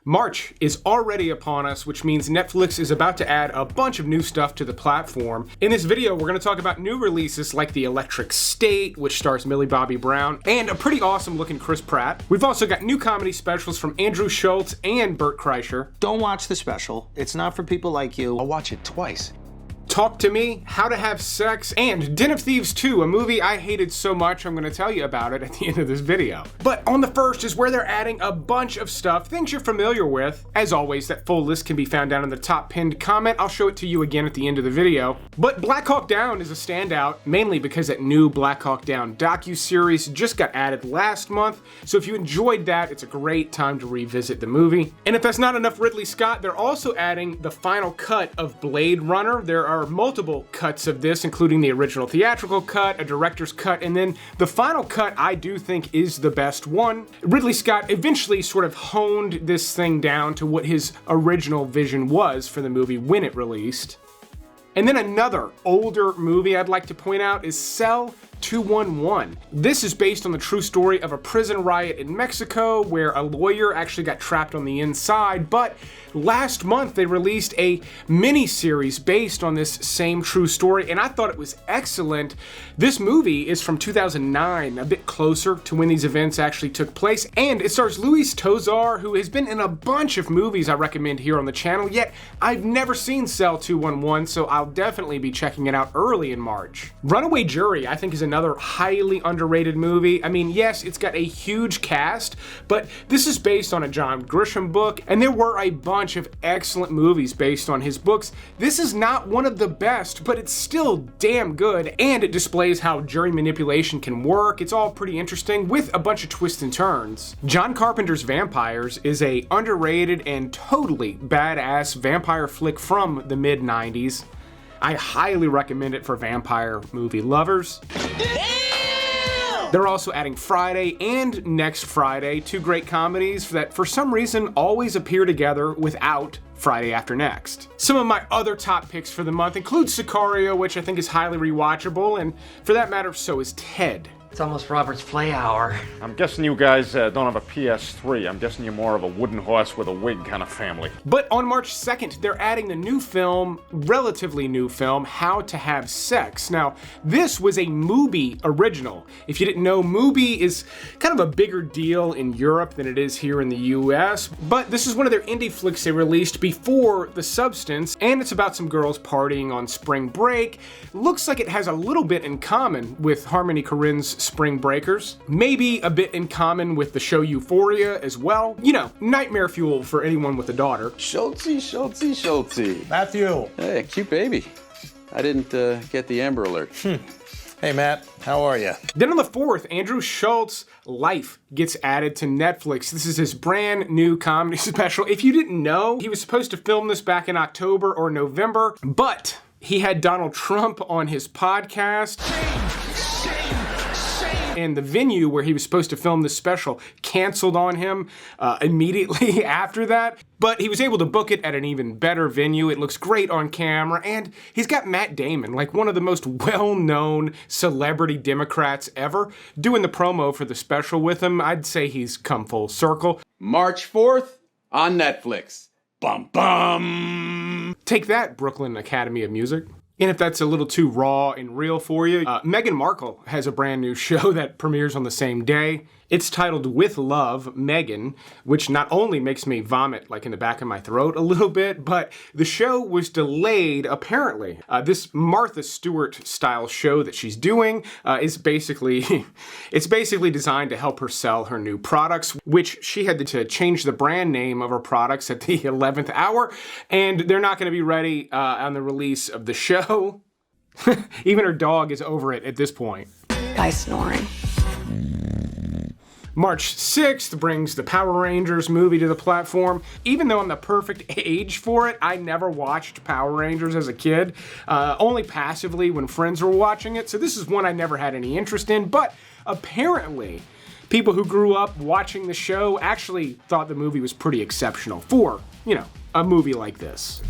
March is already upon us, which means Netflix is about to add a bunch of new stuff to the platform. In this video, we're going to talk about new releases like The Electric State, which stars Millie Bobby Brown, and a pretty awesome looking Chris Pratt. We've also got new comedy specials from Andrew Schulz and Bert Kreischer. Don't watch the special. It's not for people like you. I'll watch it twice. Talk to Me, How to Have Sex, and Den of Thieves 2, a movie I hated so much I'm going to tell you about it at the end of this video. But on the first is where they're adding a bunch of stuff, things you're familiar with. As always, that full list can be found down in the top pinned comment. I'll show it to you again at the end of the video. But Black Hawk Down is a standout, mainly because that new Black Hawk Down docuseries just got added last month. So if you enjoyed that, it's a great time to revisit the movie. And if that's not enough Ridley Scott, they're also adding the final cut of Blade Runner. There are multiple cuts of this, including the original theatrical cut, a director's cut, and then the final cut I do think is the best one. Ridley Scott eventually sort of honed this thing down to what his original vision was for the movie when it released. And then another older movie I'd like to point out is Cell 211. This is based on the true story of a prison riot in Mexico where a lawyer actually got trapped on the inside, but last month they released a mini-series based on this same true story, and I thought it was excellent. This movie is from 2009, a bit closer to when these events actually took place, and it stars Luis Tosar, who has been in a bunch of movies I recommend here on the channel, yet I've never seen Cell 211, so I'll definitely be checking it out early in March. Runaway Jury, I think, is another highly underrated movie. I mean, yes, it's got a huge cast, but this is based on a John Grisham book, and there were a bunch of excellent movies based on his books. This is not one of the best, but it's still damn good, and it displays how jury manipulation can work. It's all pretty interesting with a bunch of twists and turns. John Carpenter's Vampires is a underrated and totally badass vampire flick from the mid-90s. I highly recommend it for vampire movie lovers. Damn! They're also adding Friday and Next Friday, two great comedies that for some reason always appear together without Friday After Next. Some of my other top picks for the month include Sicario, which I think is highly rewatchable, and for that matter, so is Ted. It's almost Robert's play hour. I'm guessing you guys don't have a PS3. I'm guessing you're more of a wooden horse with a wig kind of family. But on March 2nd, they're adding the new film, relatively new film, How to Have Sex. Now, this was a Mubi original. If you didn't know, Mubi is kind of a bigger deal in Europe than it is here in the US, but this is one of their indie flicks they released before The Substance, and it's about some girls partying on spring break. Looks like it has a little bit in common with Harmony Korine's Spring Breakers. Maybe a bit in common with the show Euphoria as well. You know, nightmare fuel for anyone with a daughter. Schultz. Matthew. Hey, cute baby. I didn't get the Amber Alert. Hey, Matt. How are you? Then on the 4th, Andrew Schulz Life gets added to Netflix. This is his brand new comedy special. If you didn't know, he was supposed to film this back in October or November, but he had Donald Trump on his podcast. And the venue where he was supposed to film this special canceled on him immediately after that. But he was able to book it at an even better venue. It looks great on camera, and he's got Matt Damon, like one of the most well-known celebrity Democrats ever, doing the promo for the special with him. I'd say he's come full circle. March 4th on Netflix. Bum bum. Take that, Brooklyn Academy of Music. And if that's a little too raw and real for you, Meghan Markle has a brand new show that premieres on the same day. It's titled With Love, Meghan, which not only makes me vomit like in the back of my throat a little bit, but the show was delayed apparently. This Martha Stewart style show that she's doing is basically, it's basically designed to help her sell her new products, which she had to change the brand name of her products at the 11th hour, and they're not going to be ready on the release of the show. Even her dog is over it at this point. Guy snoring. March 6th brings the Power Rangers movie to the platform. Even though I'm the perfect age for it, I never watched Power Rangers as a kid, only passively when friends were watching it, so this is one I never had any interest in, but apparently people who grew up watching the show actually thought the movie was pretty exceptional for, you know, a movie like this.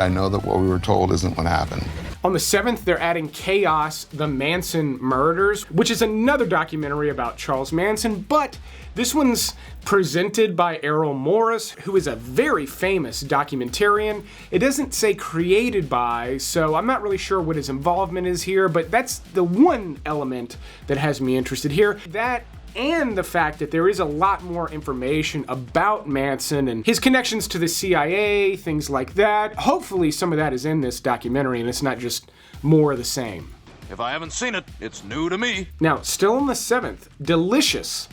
I know that what we were told isn't what happened. On the 7th, they're adding Chaos, The Manson Murders, which is another documentary about Charles Manson, but this one's presented by Errol Morris, who is a very famous documentarian. It doesn't say created by, so I'm not really sure what his involvement is here, but that's the one element that has me interested here. That and the fact that there is a lot more information about Manson and his connections to the CIA, things like that. Hopefully some of that is in this documentary and it's not just more of the same. If I haven't seen it, it's new to me. Now, still on the 7th, Delicious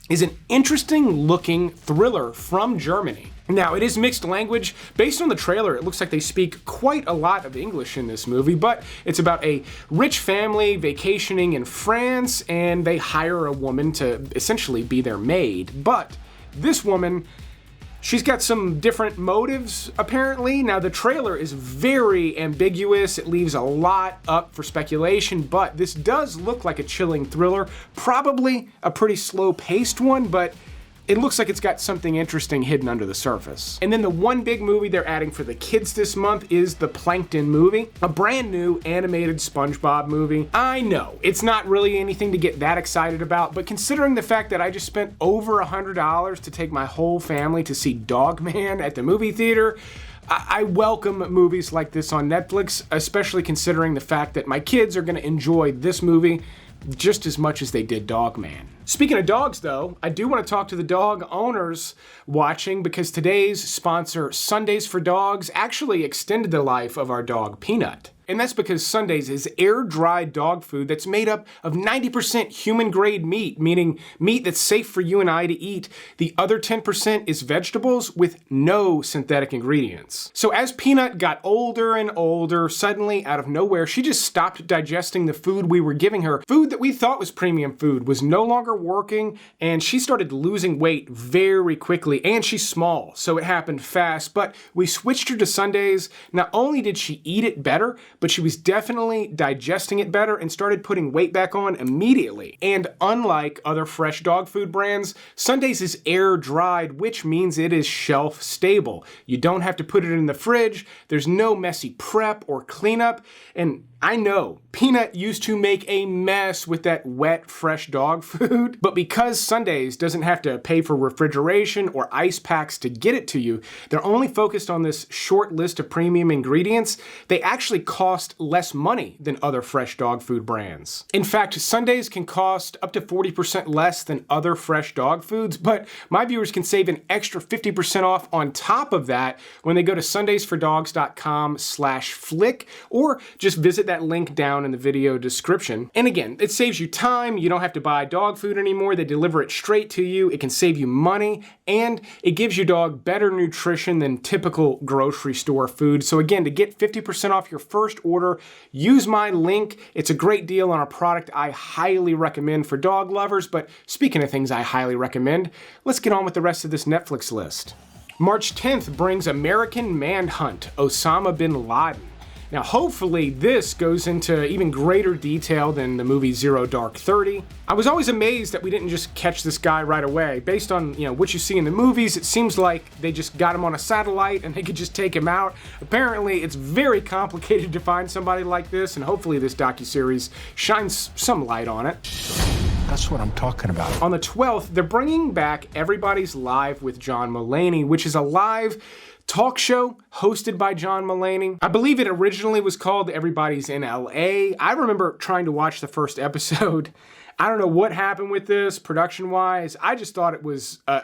is an interesting looking thriller from Germany. Now, it is mixed language. Based on the trailer, it looks like they speak quite a lot of English in this movie, but it's about a rich family vacationing in France, and they hire a woman to essentially be their maid. But this woman, she's got some different motives, apparently. Now, the trailer is very ambiguous. It leaves a lot up for speculation, but this does look like a chilling thriller. Probably a pretty slow-paced one, but it looks like it's got something interesting hidden under the surface. And then the one big movie they're adding for the kids this month is the Plankton movie, a brand new animated SpongeBob movie. I know, it's not really anything to get that excited about, but considering the fact that I just spent over $100 to take my whole family to see Dog Man at the movie theater, I welcome movies like this on Netflix, especially considering the fact that my kids are gonna enjoy this movie just as much as they did Dog Man. Speaking of dogs, though, I do want to talk to the dog owners watching because today's sponsor, Sundays for Dogs, actually extended the life of our dog, Peanut. And that's because Sundays is air-dried dog food that's made up of 90% human-grade meat, meaning meat that's safe for you and I to eat. The other 10% is vegetables with no synthetic ingredients. So as Peanut got older and older, suddenly, out of nowhere, she just stopped digesting the food we were giving her. Food that we thought was premium food was no longer working, and she started losing weight very quickly, and she's small, so it happened fast. But we switched her to Sundays. Not only did she eat it better, but she was definitely digesting it better and started putting weight back on immediately. And unlike other fresh dog food brands, Sundays is air dried, which means it is shelf stable. You don't have to put it in the fridge, there's no messy prep or cleanup, and I know Peanut used to make a mess with that wet, fresh dog food, but because Sundays doesn't have to pay for refrigeration or ice packs to get it to you, they're only focused on this short list of premium ingredients. They actually cost less money than other fresh dog food brands. In fact, Sundays can cost up to 40% less than other fresh dog foods, but my viewers can save an extra 50% off on top of that when they go to sundaysfordogs.com/flick or just visit that link down in the video description. And again, it saves you time. You don't have to buy dog food anymore. They deliver it straight to you. It can save you money, and it gives your dog better nutrition than typical grocery store food. So again, to get 50% off your first order, use my link. It's a great deal on a product I highly recommend for dog lovers. But speaking of things I highly recommend, let's get on with the rest of this Netflix list. March 10th brings American Manhunt, Osama bin Laden. Now, hopefully this goes into even greater detail than the movie Zero Dark 30. I was always amazed that we didn't just catch this guy right away. Based on, what you see in the movies, it seems like they just got him on a satellite and they could just take him out. Apparently, it's very complicated to find somebody like this, and hopefully this docuseries shines some light on it. That's what I'm talking about. On the 12th, they're bringing back Everybody's Live with John Mulaney, which is a live talk show hosted by John Mulaney. I believe it originally was called Everybody's in LA. I remember trying to watch the first episode. I don't know what happened with this production-wise. I just thought it was a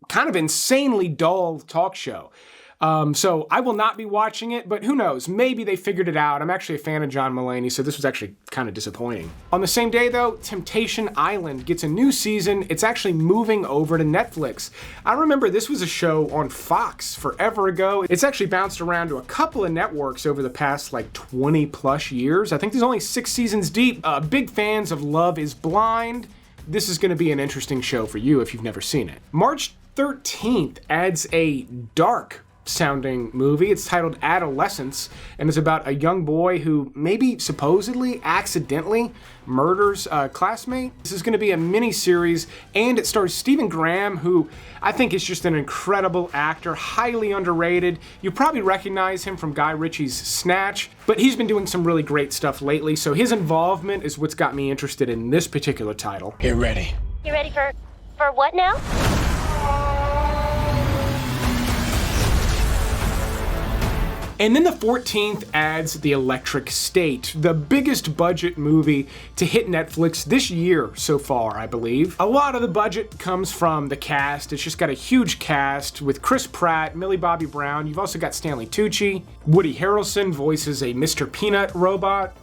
kind of insanely dull talk show. So I will not be watching it, but who knows? Maybe they figured it out. I'm actually a fan of John Mulaney, so this was actually kind of disappointing. On the same day, though, Temptation Island gets a new season. It's actually moving over to Netflix. I remember this was a show on Fox forever ago. It's actually bounced around to a couple of networks over the past 20 plus years. I think there's only 6 seasons deep. Big fans of Love is Blind. This is going to be an interesting show for you if you've never seen it. March 13th adds a dark sounding movie. It's titled Adolescence, and it's about a young boy who maybe supposedly accidentally murders a classmate. This is going to be a mini-series, and it stars Stephen Graham, who I think is just an incredible actor, highly underrated. You probably recognize him from Guy Ritchie's Snatch, but he's been doing some really great stuff lately, so his involvement is what's got me interested in this particular title. Get ready. You ready for what now? And then the 14th adds The Electric State, the biggest budget movie to hit Netflix this year so far, I believe. A lot of the budget comes from the cast. It's just got a huge cast with Chris Pratt, Millie Bobby Brown. You've also got Stanley Tucci. Woody Harrelson voices a Mr. Peanut robot.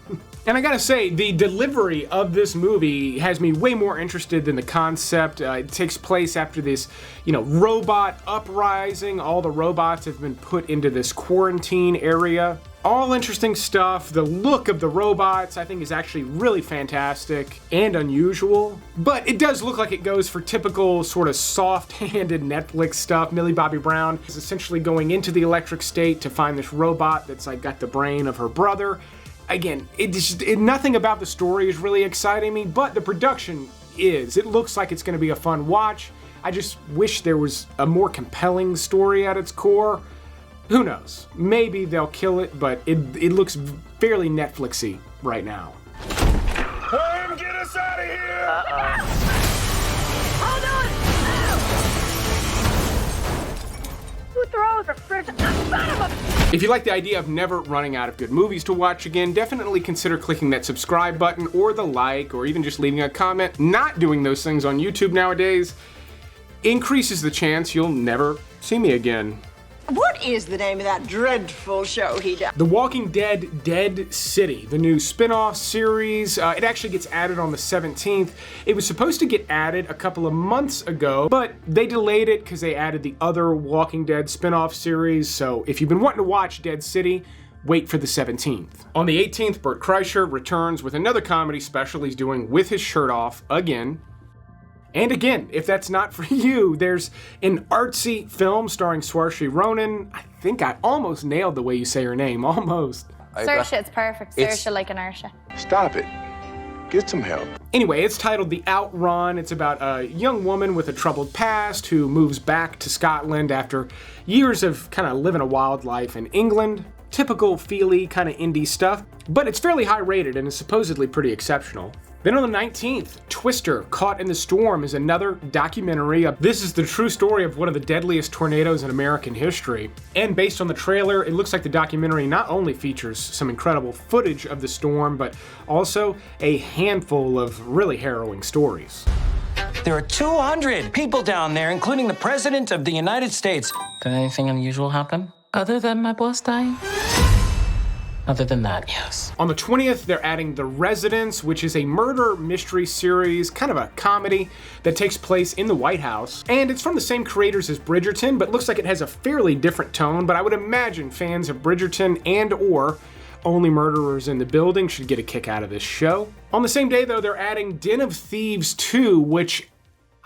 And I gotta say, the delivery of this movie has me way more interested than the concept. It takes place after this, robot uprising. All the robots have been put into this quarantine area. All interesting stuff. The look of the robots, I think, is actually really fantastic and unusual. But it does look like it goes for typical sort of soft-handed Netflix stuff. Millie Bobby Brown is essentially going into the electric state to find this robot that's like got the brain of her brother. Again, nothing about the story is really exciting me, but the production is. It looks like it's going to be a fun watch. I just wish there was a more compelling story at its core. Who knows? Maybe they'll kill it, but it looks fairly Netflixy right now. Clem, get us out of here! Hold on! Who throws a fridge? Son of a... If you like the idea of never running out of good movies to watch again, definitely consider clicking that subscribe button or the like, or even just leaving a comment. Not doing those things on YouTube nowadays increases the chance you'll never see me again. What is the name of that dreadful show he does? The Walking Dead Dead City, the new spin-off series, it actually gets added on the 17th. It was supposed to get added a couple of months ago, but they delayed it because they added the other Walking Dead spin-off series, so if you've been wanting to watch Dead City, wait for the 17th. On the 18th, Bert Kreischer returns with another comedy special he's doing with his shirt off again. And again, if that's not for you, there's an artsy film starring Saoirse Ronan. I think I almost nailed the way you say her name, almost. Saoirse, it's perfect. Saoirse like an Arsha. Stop it. Get some help. Anyway, it's titled The Outrun. It's about a young woman with a troubled past who moves back to Scotland after years of kind of living a wild life in England. Typical feely kind of indie stuff, but it's fairly high rated and is supposedly pretty exceptional. Then on the 19th, Twister, Caught in the Storm is another documentary. This is the true story of one of the deadliest tornadoes in American history. And based on the trailer, it looks like the documentary not only features some incredible footage of the storm, but also a handful of really harrowing stories. There are 200 people down there, including the President of the United States. Did anything unusual happen? Other than my boss dying? Other than that, yes. On the 20th, they're adding The Residence, which is a murder mystery series, kind of a comedy that takes place in the White House. And it's from the same creators as Bridgerton, but looks like it has a fairly different tone. But I would imagine fans of Bridgerton and or Only Murderers in the Building should get a kick out of this show. On the same day, though, they're adding Den of Thieves 2, which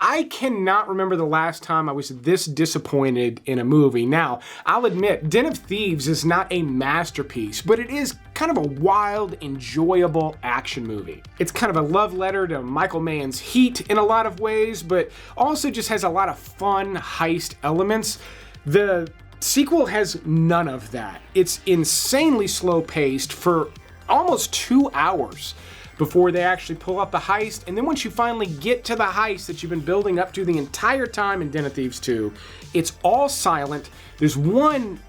I cannot remember the last time I was this disappointed in a movie. Now, I'll admit, Den of Thieves is not a masterpiece, but it is kind of a wild, enjoyable action movie. It's kind of a love letter to Michael Mann's Heat in a lot of ways, but also just has a lot of fun heist elements. The sequel has none of that. It's insanely slow-paced for almost 2 hours before they actually pull up the heist, and then once you finally get to the heist that you've been building up to the entire time in Den of Thieves 2, it's all silent. There's one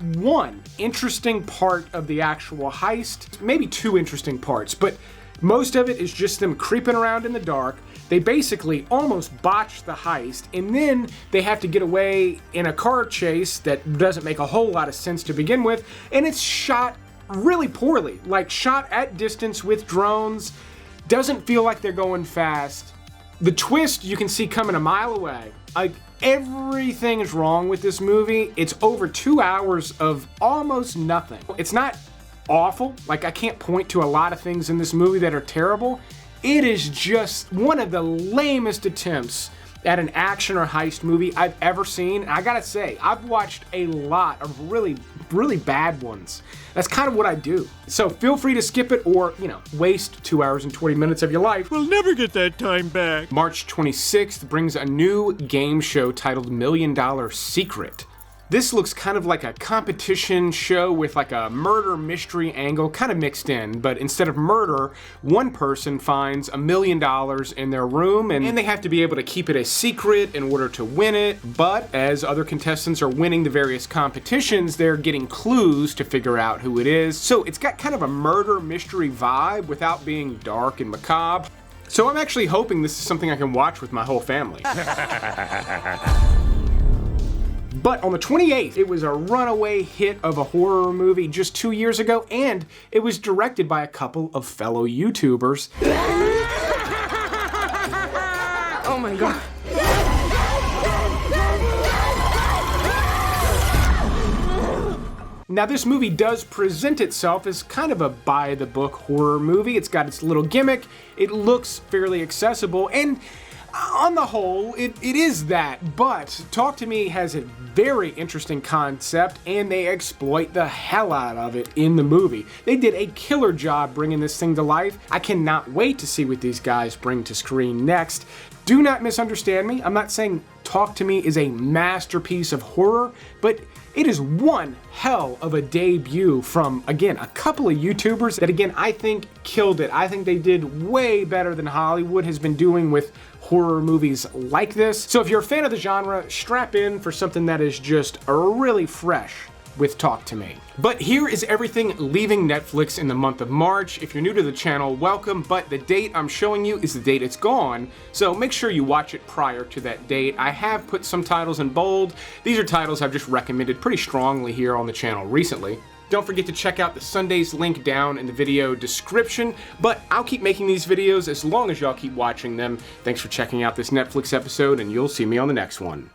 interesting part of the actual heist, maybe two interesting parts, but most of it is just them creeping around in the dark. They basically almost botch the heist, and then they have to get away in a car chase that doesn't make a whole lot of sense to begin with, and it's shot really poorly, like shot at distance with drones. Doesn't feel like they're going fast. The twist you can see coming a mile away. Like, everything is wrong with this movie. It's over 2 hours of almost nothing. It's not awful. Like, I can't point to a lot of things in this movie that are terrible. It is just one of the lamest attempts at an action or heist movie I've ever seen. And I gotta say, I've watched a lot of really bad ones. That's kind of what I do. So feel free to skip it or, waste 2 hours and 20 minutes of your life. We'll never get that time back. March 26th brings a new game show titled $1 Million Secret. This looks kind of like a competition show with like a murder mystery angle kind of mixed in, but instead of murder, one person finds $1 million in their room and they have to be able to keep it a secret in order to win it. But as other contestants are winning the various competitions, they're getting clues to figure out who it is. So it's got kind of a murder mystery vibe without being dark and macabre. So I'm actually hoping this is something I can watch with my whole family. But on the 28th, it was a runaway hit of a horror movie just 2 years ago, and it was directed by a couple of fellow YouTubers. Oh my god. Now this movie does present itself as kind of a by-the-book horror movie. It's got its little gimmick, it looks fairly accessible, and on the whole, it is that, but Talk to Me has a very interesting concept and they exploit the hell out of it in the movie. They did a killer job bringing this thing to life. I cannot wait to see what these guys bring to screen next. Do not misunderstand me. I'm not saying Talk to Me is a masterpiece of horror, but it is one hell of a debut from, again, a couple of YouTubers that, again, I think killed it. I think they did way better than Hollywood has been doing with horror movies like this. So if you're a fan of the genre, strap in for something that is just really fresh with Talk to Me. But here is everything leaving Netflix in the month of March. If you're new to the channel, welcome, but the date I'm showing you is the date it's gone, so make sure you watch it prior to that date. I have put some titles in bold. These are titles I've just recommended pretty strongly here on the channel recently. Don't forget to check out the Sundays link down in the video description, but I'll keep making these videos as long as y'all keep watching them. Thanks for checking out this Netflix episode, and you'll see me on the next one.